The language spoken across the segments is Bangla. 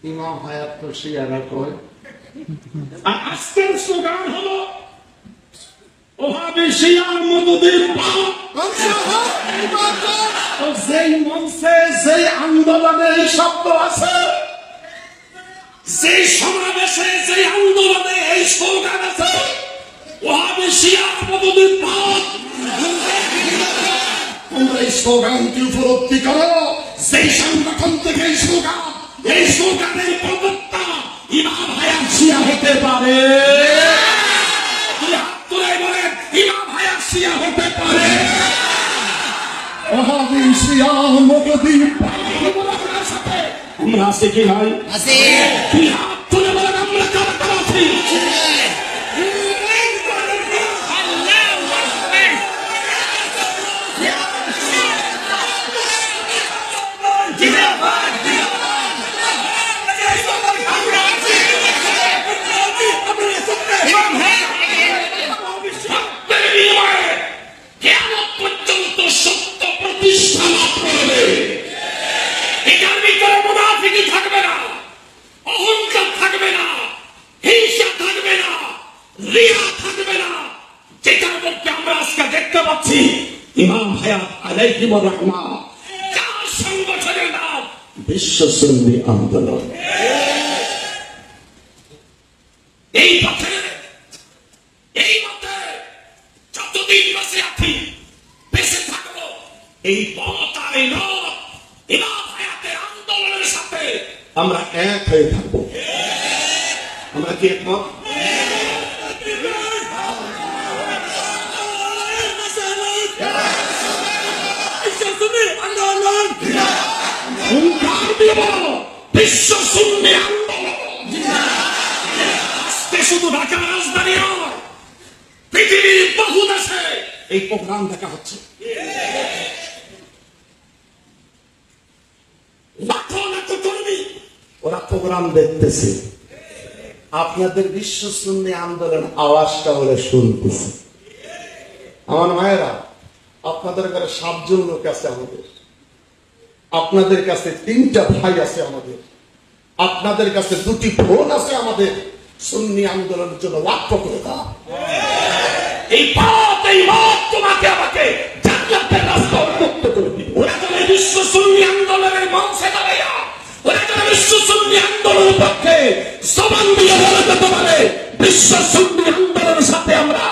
ইমাম হায়াত তো শিয়ারা কয়। আর আজকের স্লোগান হলো ওহাবি শিয়ার মদদের বাপ। যেই মঞ্চে যেই আন্দোলনে এই শব্দ আছে, যেই সমাবেশে যেই আন্দোলনে এই স্লোগান আছে, ওহাবি শিয়ার মদদের বাপ। তোমরা এই স্লোগানটি উপলব্ধি করো। সেই সংগঠন থেকে এই স্লোগানের প্রবক্তা ইমাম হায়াত শিয়া হতে পারে। হাত তুলে বলেন ইমাম হায়াত শিয়া হতে পারে। ওহাবি শিয়া মদদের বাপ। আমরা আছি কি নাই? হাত তুলে বলেন আমরা কারা কারা আছি? থাকবে না, অহংকার থাকবে না, হিংসা থাকবে না, রিয়া থাকবে না। যেটার মধ্যে আমরা আজকে দেখতে পাচ্ছি ইমাম হায়াত আলাইহির রহমা, যার সংগঠনের নাম বিশ্ব সুন্নি আন্দোলন। এই পথে যতদিন বেঁচে থাকবো এই পথ আর এই রথ ইমাম হায়াতের আন্দোলনের সাথে আমরা এক হয়ে থাকবো। আমরা কি একমত? বিশ্ব সুন্নি আন্দোলন আজকে শুধু ঢাকার রাজধানী নয়, পৃথিবীর বহু দেশে এই প্রোগ্রাম দেখা হচ্ছে। লাখো লাখো কর্মী ওরা প্রোগ্রাম দেখতেছে, আপনাদের বিশ্ব সুন্নি আন্দোলন আওয়াজটা ওরা শুনতেছে। আমার মায়েরা, আপনাদের ঘরে 7 জন লোক আছে আমাদের, আপনাদের কাছে 3টা ভাই আছে আমাদের, আপনাদের কাছে 2টি বোন আছে আমাদের। সুন্নি আন্দোলনের জন্য ওয়াক্ফ করে দাও। এই পথ এই মত তোমাকে আমাকে জান্নাতের রাস্তা উন্মুক্ত করে দিবে। ওরা যারা বিশ্ব সুন্নি আন্দোলনের মঞ্চে দাঁড়াইয়া, ওরা যারা বিশ্ব সুন্নি আন্দোলনের পক্ষে সমান দিয়ে বলে যেতে পারে বিশ্ব সুন্নি আন্দোলনের সাথে আমরা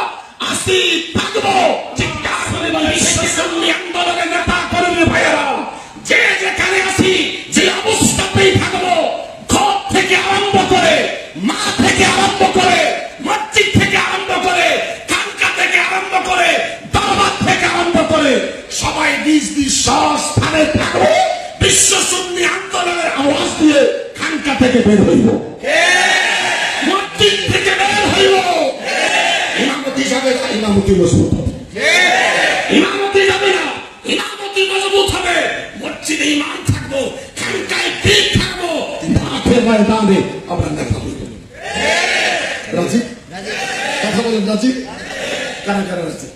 আসি থাকবো। চিৎকার করে বলে বিশ্ব সুন্নি আন্দোলনের নেতা কর্মী ভাইয়েরা, যে যেখানে আসি যে অবস্থাতেই থাকবো, ঘর থেকে আরম্ভ করে, মা থেকে আরম্ভ করে, মসজিদ থেকে আরম্ভ করে, খানকা থেকে আরম্ভ করে, দরবার থেকে আরম্ভ করে, সবাই নিজ নিজ স্থানে থাকবো। বিশ্ব সুন্নি আন্দোলনের আওয়াজ দিয়ে খানকা থেকে বের হইব, মসজিদ থেকে বের হইব। ইমামতি যাবে না, ইমামতি মজবুত হবে। ইমামতি যাবে না, ইমামতি মজবুত হবে। মসজিদে ইমাম থাকবো, খানকায় পীর থাকবো, মাঠে ময়দানে আমরা নেতা হইব। রাজি? কথা বলেন রাজি? কারা কারা রাজি?